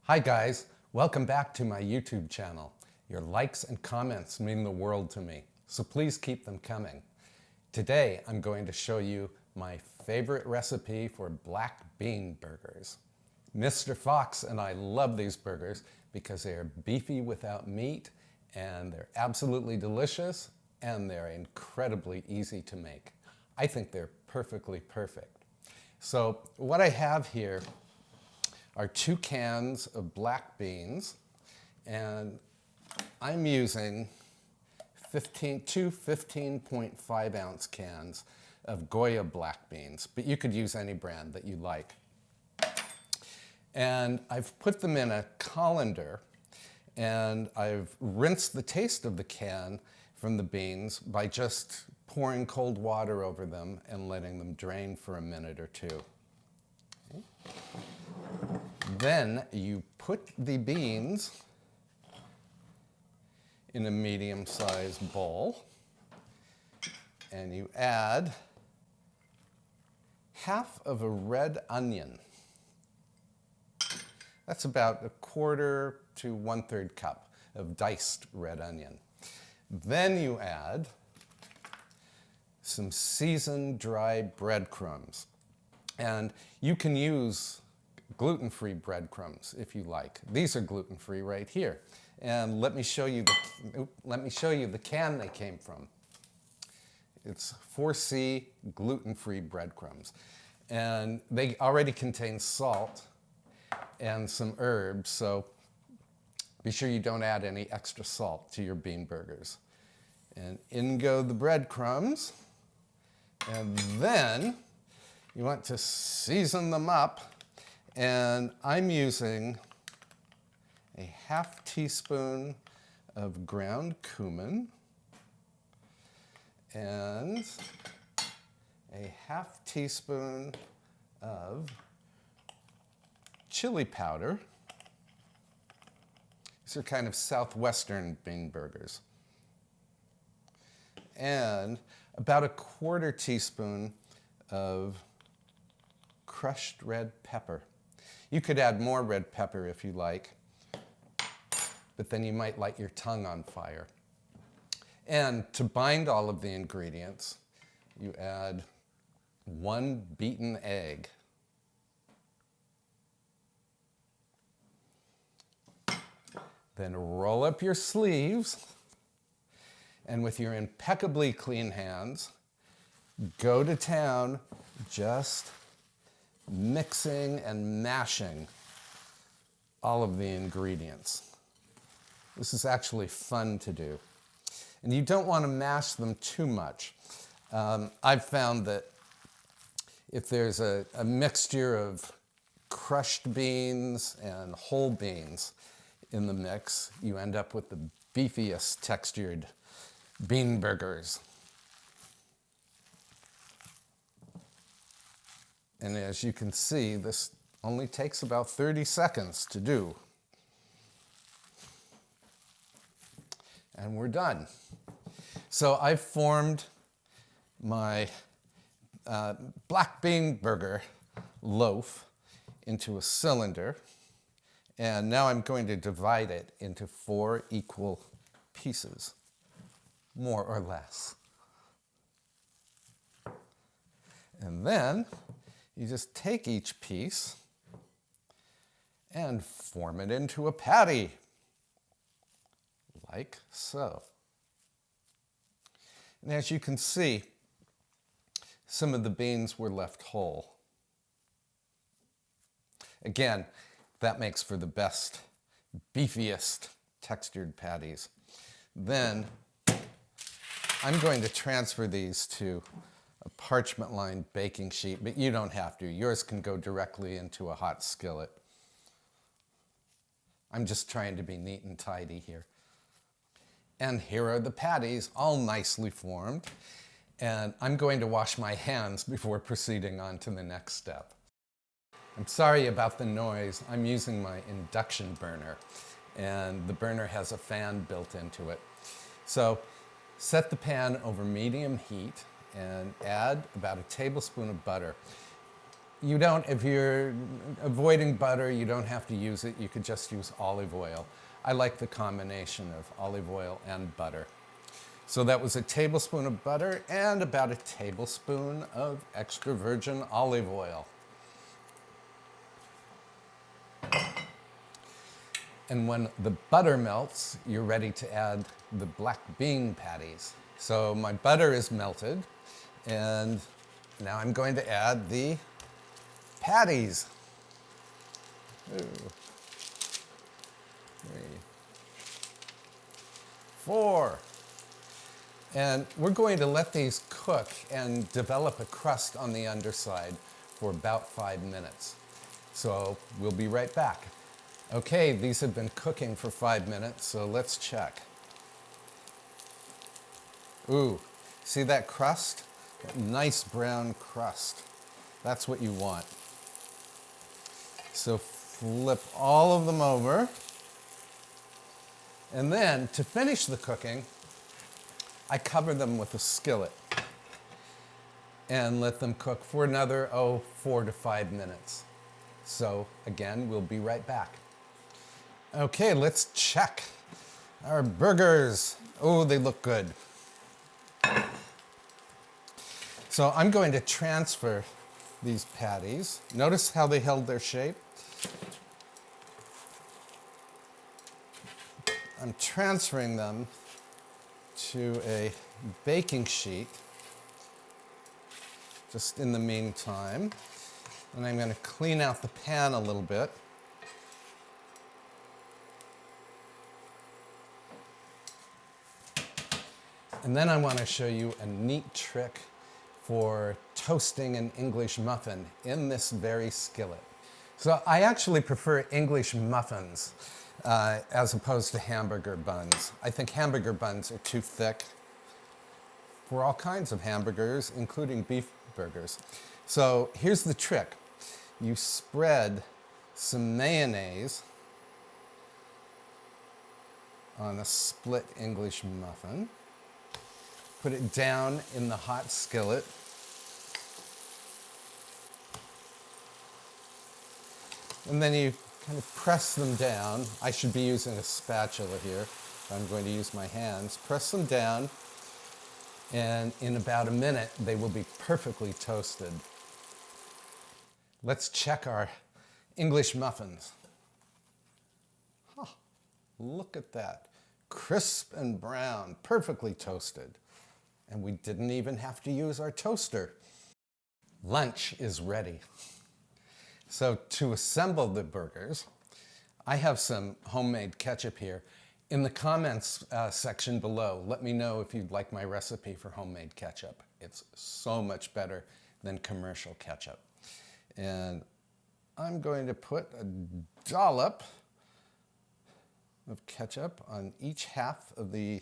Hi guys, welcome back to my YouTube channel. Your likes and comments mean the world to me, so please keep them coming. Today I'm going to show you my favorite recipe for black bean burgers. Mr. Fox and I love these burgers because they are beefy without meat and they're absolutely delicious and they're incredibly easy to make. I think they're perfectly perfect. So what I have here are 2 cans of black beans, and I'm using two 15.5 ounce cans of Goya black beans, but you could use any brand that you like. And I've put them in a colander, and I've rinsed the taste of the can from the beans by just pouring cold water over them and letting them drain for a minute or two. Okay. Then you put the beans in a medium-sized bowl and you add half of a red onion. That's about 1/4 to 1/3 cup of diced red onion. Then you add some seasoned dry breadcrumbs. And you can use gluten-free breadcrumbs if you like. These are gluten-free right here. And let me show you the can they came from. It's 4C gluten-free breadcrumbs. And they already contain salt and some herbs, so be sure you don't add any extra salt to your bean burgers. And in go the breadcrumbs. And then you want to season them up. And I'm using a 1/2 teaspoon of ground cumin and a 1/2 teaspoon of chili powder. These are kind of southwestern bean burgers. And about 1/4 teaspoon of crushed red pepper. You could add more red pepper if you like, but then you might light your tongue on fire. And to bind all of the ingredients, you add 1 beaten egg. Then roll up your sleeves, and with your impeccably clean hands, go to town just mixing and mashing all of the ingredients. This is actually fun to do. And you don't want to mash them too much. I've found that if there's a mixture of crushed beans and whole beans in the mix, you end up with the beefiest textured bean burgers. And as you can see, this only takes about 30 seconds to do. And we're done. So I've formed my black bean burger loaf into a cylinder. And now I'm going to divide it into 4 equal pieces, more or less. And then you just take each piece and form it into a patty, like so. And as you can see, some of the beans were left whole. Again, that makes for the best, beefiest textured patties. Then I'm going to transfer these to a parchment-lined baking sheet, but you don't have to. Yours can go directly into a hot skillet. I'm just trying to be neat and tidy here. And here are the patties, all nicely formed. And I'm going to wash my hands before proceeding on to the next step. I'm sorry about the noise. I'm using my induction burner, and the burner has a fan built into it. So set the pan over medium heat and add about a tablespoon of butter. You don't, if you're avoiding butter, you don't have to use it. You could just use olive oil. I like the combination of olive oil and butter. So that was a tablespoon of butter and about a tablespoon of extra virgin olive oil. And when the butter melts, you're ready to add the black bean patties. So my butter is melted, and now I'm going to add the patties. 2, 3, 4. And we're going to let these cook and develop a crust on the underside for about 5 minutes. So we'll be right back. Okay, these have been cooking for 5 minutes, so let's check. Ooh, see that crust? That nice brown crust. That's what you want. So flip all of them over. And then, to finish the cooking, I cover them with a skillet and let them cook for another, 4 to 5 minutes. So again, we'll be right back. Okay, let's check our burgers. Oh, they look good. So I'm going to transfer these patties. Notice how they held their shape. I'm transferring them to a baking sheet just in the meantime. And I'm going to clean out the pan a little bit. And then I want to show you a neat trick for toasting an English muffin in this very skillet. So I actually prefer English muffins as opposed to hamburger buns. I think hamburger buns are too thick for all kinds of hamburgers, including beef burgers. So here's the trick. You spread some mayonnaise on a split English muffin. Put it down in the hot skillet. And then you kind of press them down. I should be using a spatula here. I'm going to use my hands. Press them down, and in about a minute, they will be perfectly toasted. Let's check our English muffins. Huh, look at that. Crisp and brown, perfectly toasted. And we didn't even have to use our toaster. Lunch is ready. So to assemble the burgers, I have some homemade ketchup here. In the comments section below, let me know if you'd like my recipe for homemade ketchup. It's so much better than commercial ketchup. And I'm going to put a dollop of ketchup on each half of the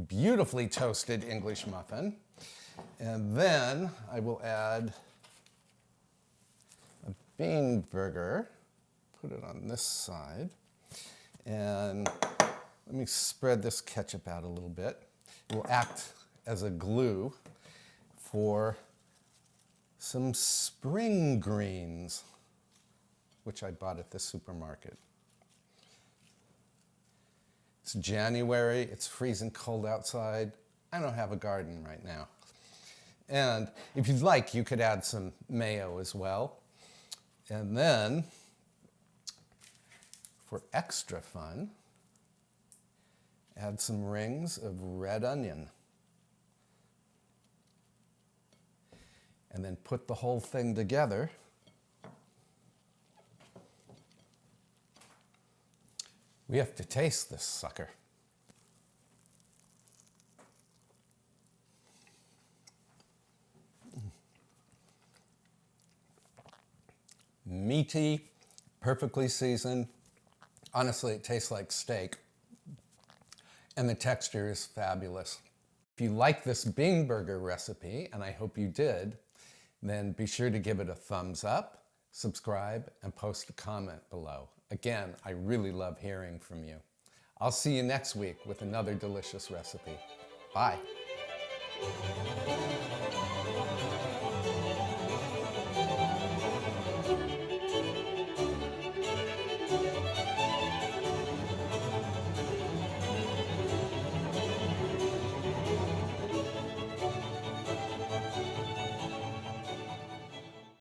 beautifully toasted English muffin. And then I will add a bean burger, put it on this side, and let me spread this ketchup out a little bit. It will act as a glue for some spring greens, which I bought at the supermarket. It's January, it's freezing cold outside. I don't have a garden right now. And if you'd like, you could add some mayo as well. And then, for extra fun, add some rings of red onion. And then put the whole thing together. We have to taste this sucker. Meaty, perfectly seasoned. Honestly, it tastes like steak. And the texture is fabulous. If you like this bean burger recipe, and I hope you did, then be sure to give it a thumbs up, subscribe, and post a comment below. Again, I really love hearing from you. I'll see you next week with another delicious recipe. Bye.